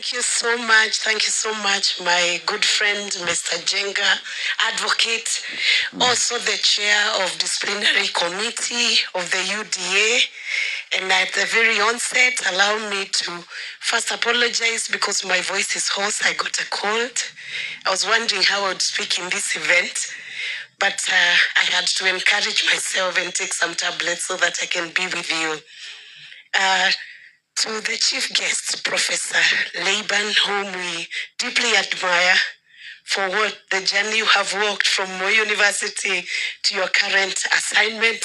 Thank you so much. Thank you so much, my good friend, Mr. Jenga, advocate, also the chair of disciplinary committee of the UDA. And at the very onset, allow me to first apologize because my voice is hoarse. I got a cold. I was wondering how I would speak in this event, but I had to encourage myself and take some tablets so that I can be with you. To the chief guest, Professor Laban, whom we deeply admire for what the journey you have walked from Moi University to your current assignment.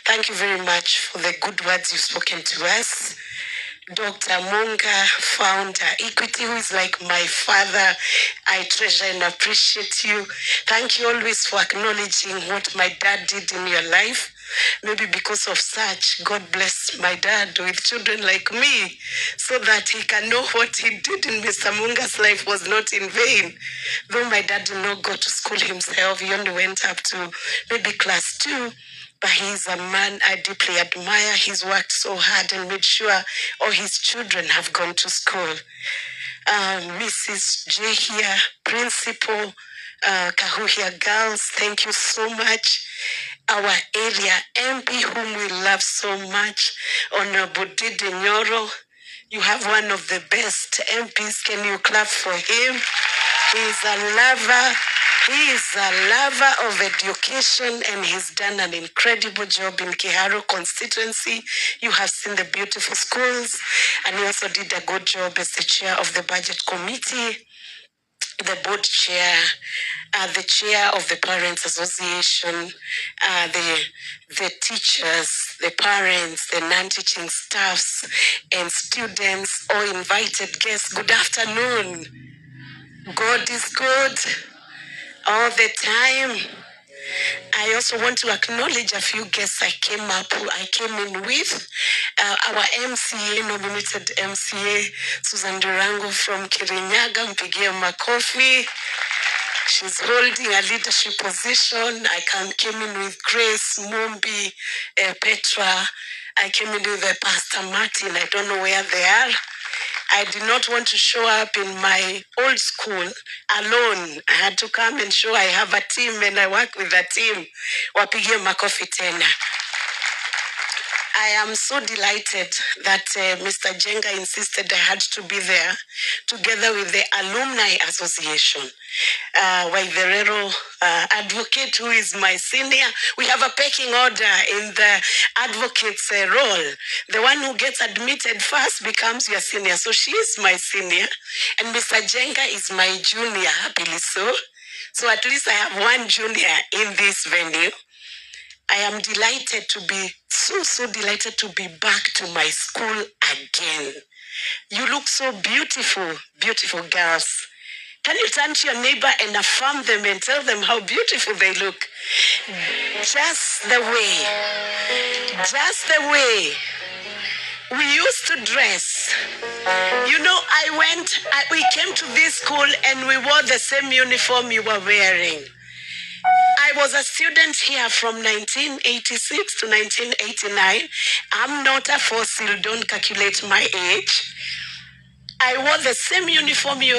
Thank you very much for the good words you've spoken to us. Dr. Munga, founder, Equity, who is like my father. I treasure and appreciate you. Thank you always for acknowledging what my dad did in your life. Maybe because of such, God bless my dad with children like me so that he can know what he did in Mr. Munga's life was not in vain. Though my dad did not go to school himself, he only went up to maybe class 2. But he's a man I deeply admire. He's worked so hard and made sure all his children have gone to school. Mrs. J here, Principal, Kahuhia Girls, thank you so much. Our area MP, whom we love so much, Honorable Didi Nyoro, you have one of the best MPs. Can you clap for him? He's a lover. He is a lover of education and he's done an incredible job in Kiharu constituency. You have seen the beautiful schools, and he also did a good job as the chair of the budget committee, the board chair, the chair of the Parents Association, the teachers, the parents, the non-teaching staffs, and students, all invited guests. Good afternoon. God is good all the time. I also want to acknowledge a few guests I came in with. Our MCA, nominated MCA, Susan Durango from Kirinyaga, mpigie makofi. She's holding a leadership position. I came in with Grace, Mumbi, Petra. I came in with Pastor Martin. I don't know where they are. I did not want to show up in my old school alone. I had to come and show I have a team and I work with a team. Wapigie makofi tena. I am so delighted that Mr. Jenga insisted I had to be there together with the Alumni Association. Waiverero advocate, who is my senior. We have a pecking order in the advocate's role. The one who gets admitted first becomes your senior. So she is my senior, and Mr. Jenga is my junior, happily so. So at least I have one junior in this venue. I am delighted to be, so delighted to be back to my school again. You look so beautiful, beautiful girls. Can you turn to your neighbor and affirm them and tell them how beautiful they look? Just the way we used to dress. You know, we came to this school and we wore the same uniform you were wearing. I was a student here from 1986 to 1989. I'm not a fossil, don't calculate my age. I wore the same uniform you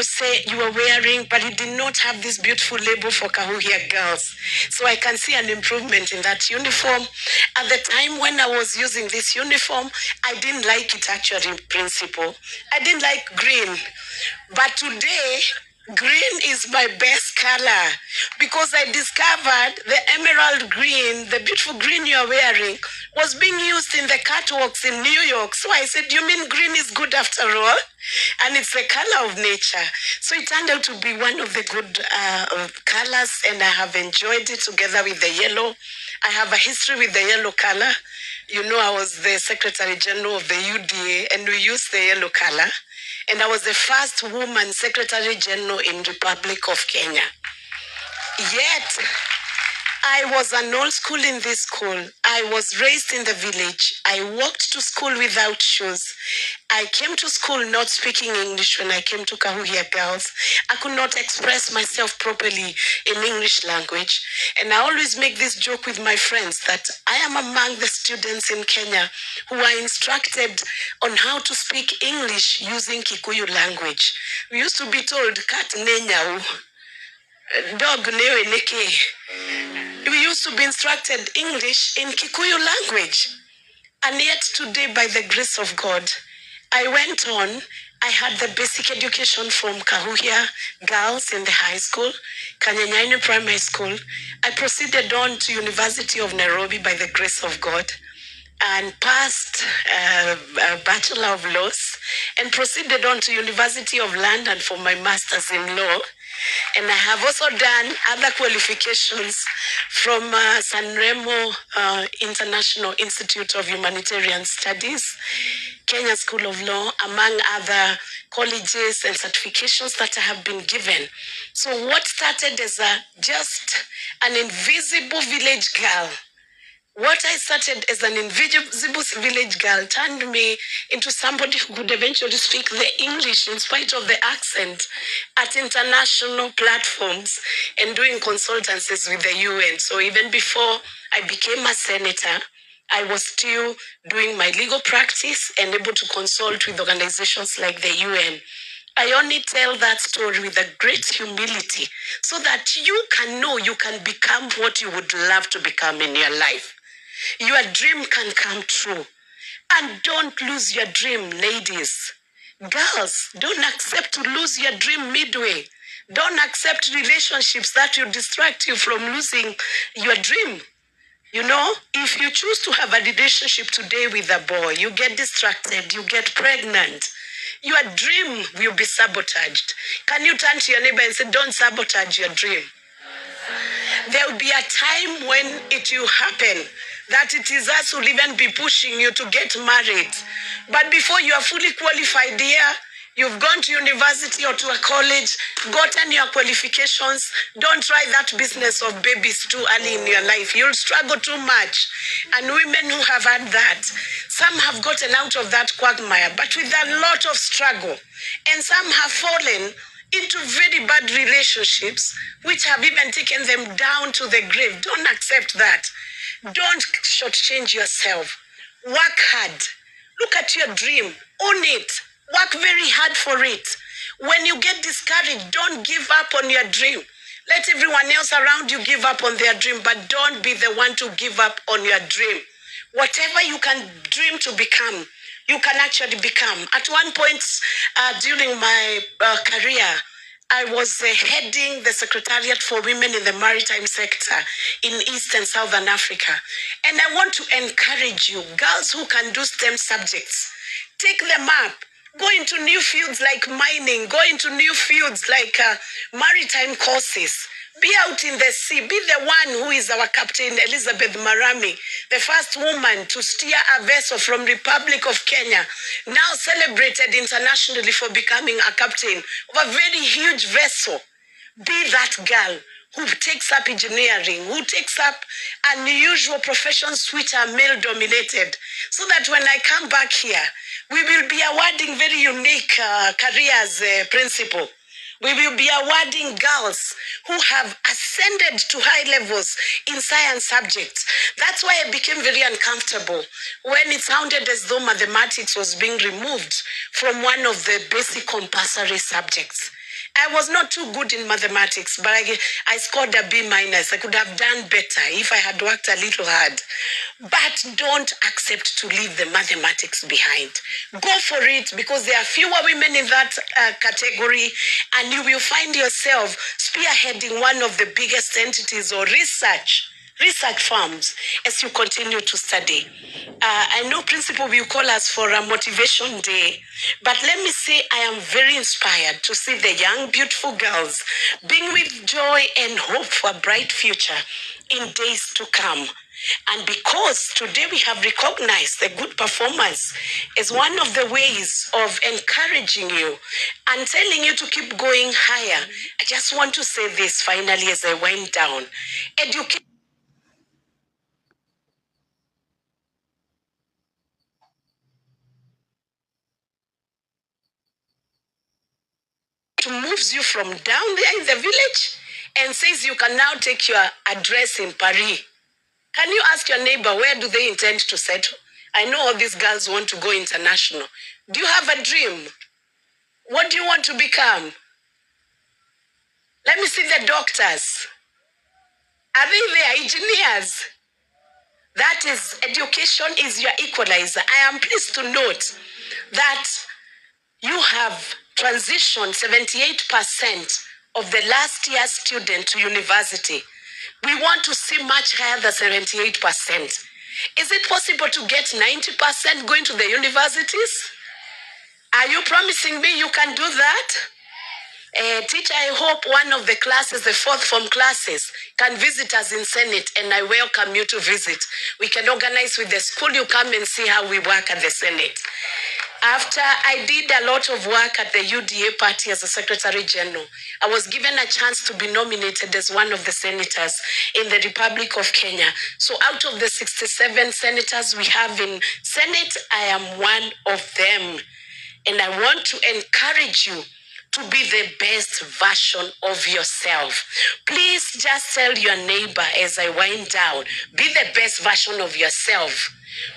were wearing, but it did not have this beautiful label for Kahuhia Girls. So I can see an improvement in that uniform. At the time when I was using this uniform, I didn't like it actually, Principal. I didn't like green. But today, green is my best color because I discovered the emerald green, the beautiful green you are wearing, was being used in the catwalks in New York. So I said, you mean green is good after all? And it's the color of nature. So it turned out to be one of the good colors, and I have enjoyed it together with the yellow. I have a history with the yellow color. You know, I was the Secretary General of the UDA, and we used the yellow color. And I was the first woman Secretary General in Republic of Kenya. Yet, I was an old school in this school. I was raised in the village. I walked to school without shoes. I came to school not speaking English when I came to Kahuhia Girls. I could not express myself properly in English language. And I always make this joke with my friends that I am among the students in Kenya who are instructed on how to speak English using Kikuyu language. We used to be told, kat nenyau, dog newe neke. We used to be instructed English in Kikuyu language. And yet today, by the grace of God, I went on. I had the basic education from Kahuhia Girls in the high school, Kanyanyaini Primary School. I proceeded on to University of Nairobi by the grace of God and passed a Bachelor of Laws and proceeded on to University of London for my Master's in Law. And I have also done other qualifications from San Remo International Institute of Humanitarian Studies, Kenya School of Law, among other colleges and certifications that I have been given. So what started as just an invisible village girl, what I started as an invisible village girl turned me into somebody who could eventually speak the English in spite of the accent at international platforms and doing consultancies with the UN. So even before I became a senator, I was still doing my legal practice and able to consult with organizations like the UN. I only tell that story with a great humility so that you can know you can become what you would love to become in your life. Your dream can come true. And don't lose your dream, ladies. Girls, don't accept to lose your dream midway. Don't accept relationships that will distract you from losing your dream. You know, if you choose to have a relationship today with a boy, you get distracted, you get pregnant, your dream will be sabotaged. Can you turn to your neighbor and say, don't sabotage your dream? There will be a time when it will happen that it is us who will even be pushing you to get married. But before you are fully qualified here, you've gone to university or to a college, gotten your qualifications, don't try that business of babies too early in your life. You'll struggle too much. And women who have had that, some have gotten out of that quagmire, but with a lot of struggle. And some have fallen into very bad relationships, which have even taken them down to the grave. Don't accept that. Don't shortchange yourself. Work hard. Look at your dream. Own it. Work very hard for it. When you get discouraged, don't give up on your dream. Let everyone else around you give up on their dream, but don't be the one to give up on your dream. Whatever you can dream to become, you can actually become. At one point during my career, I was heading the Secretariat for Women in the Maritime Sector in East and Southern Africa. And I want to encourage you, girls who can do STEM subjects, take them up. Go into new fields like mining, go into new fields like maritime courses. Be out in the sea. Be the one who is our captain, Elizabeth Marami, the first woman to steer a vessel from Republic of Kenya, now celebrated internationally for becoming a captain of a very huge vessel. Be that girl who takes up engineering, who takes up unusual professions which are male-dominated, so that when I come back here, we will be awarding very unique careers principle. We will be awarding girls who have ascended to high levels in science subjects. That's why I became very uncomfortable when it sounded as though mathematics was being removed from one of the basic compulsory subjects. I was not too good in mathematics, but I scored a B minus. I could have done better if I had worked a little hard. But don't accept to leave the mathematics behind. Go for it, because there are fewer women in that category, and you will find yourself spearheading one of the biggest entities or research firms as you continue to study. I know Principal will call us for a motivation day, but let me say I am very inspired to see the young, beautiful girls being with joy and hope for a bright future in days to come. And because today we have recognized the good performance as one of the ways of encouraging you and telling you to keep going higher, I just want to say this finally as I wind down. Education moves you from down there in the village and says you can now take your address in Paris. Can you ask your neighbor, where do they intend to settle? I know all these girls want to go international. Do you have a dream? What do you want to become? Let me see the doctors. Are they there? Engineers? That is, education is your equalizer. I am pleased to note that you have transitioned 78% of the last year student to university. We want to see much higher than 78%. Is it possible to get 90% going to the universities? Are you promising me you can do that? Teacher, I hope one of the classes, the fourth form classes, can visit us in Senate, and I welcome you to visit. We can organize with the school. You come and see how we work at the Senate. After I did a lot of work at the UDA party as a Secretary General, I was given a chance to be nominated as one of the senators in the Republic of Kenya. So out of the 67 senators we have in Senate, I am one of them. And I want to encourage you to be the best version of yourself. Please just tell your neighbor as I wind down, be the best version of yourself.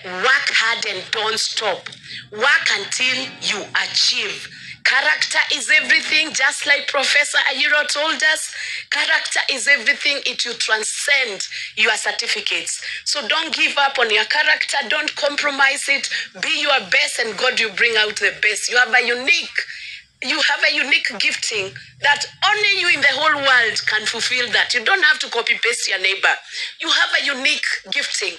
Work hard and don't stop. Work until you achieve. Character is everything, just like Professor Ayiro told us. Character is everything. It will transcend your certificates. So don't give up on your character. Don't compromise it. Be your best, and God will bring out the best. You have a unique gifting that only you in the whole world can fulfill that. You don't have to copy paste your neighbor. You have a unique gifting.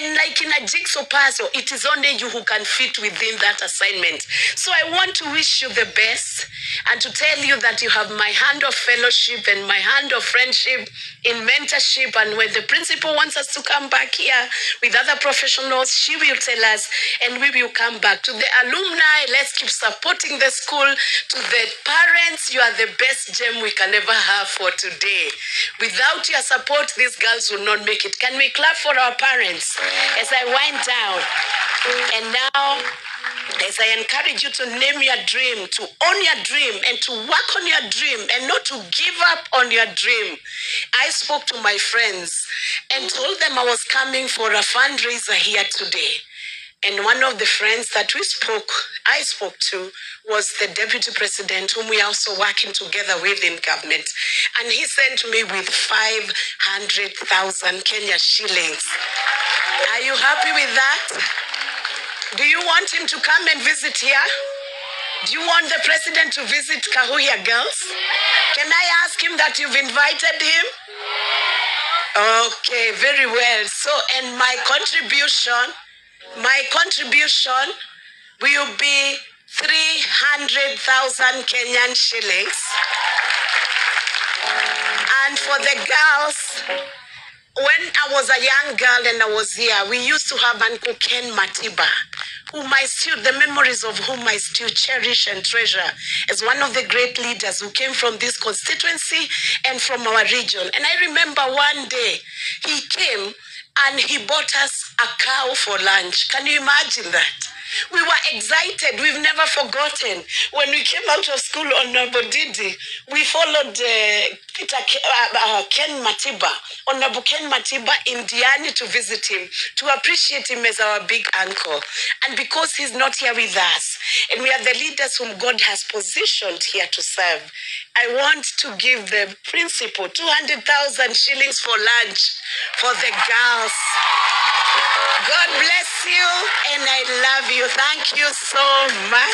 And like in a jigsaw puzzle, it is only you who can fit within that assignment. So I want to wish you the best and to tell you that you have my hand of fellowship and my hand of friendship in mentorship. And when the principal wants us to come back here with other professionals, she will tell us and we will come back. To the alumni, let's keep supporting the school. To the parents, you are the best gem we can ever have for today. Without your support, these girls will not make it. Can we clap for our parents? As I wind down, and now as I encourage you to name your dream, to own your dream, and to work on your dream, and not to give up on your dream. I spoke to my friends and told them I was coming for a fundraiser here today. And one of the friends that I spoke to, was the deputy president, whom we are also working together with in government. And he sent me with 500,000 Kenya shillings. Are you happy with that? Do you want him to come and visit here? Do you want the president to visit Kahuhia Girls? Can I ask him that you've invited him? Okay, very well. So, and my contribution will be 300,000 Kenyan shillings. And for the girls, when I was a young girl and I was here, we used to have Uncle Ken Matiba, the memories of whom I still cherish and treasure as one of the great leaders who came from this constituency and from our region. And I remember one day he came and he bought us a cow for lunch. Can you imagine that? We were excited. We've never forgotten. When we came out of school on Bodidi, we followed Ken Matiba, Honorable Ken Matiba in Diani to visit him, to appreciate him as our big uncle. And because he's not here with us, and we are the leaders whom God has positioned here to serve, I want to give the principal 200,000 shillings for lunch for the girls. God bless you, and I love you. Thank you so much.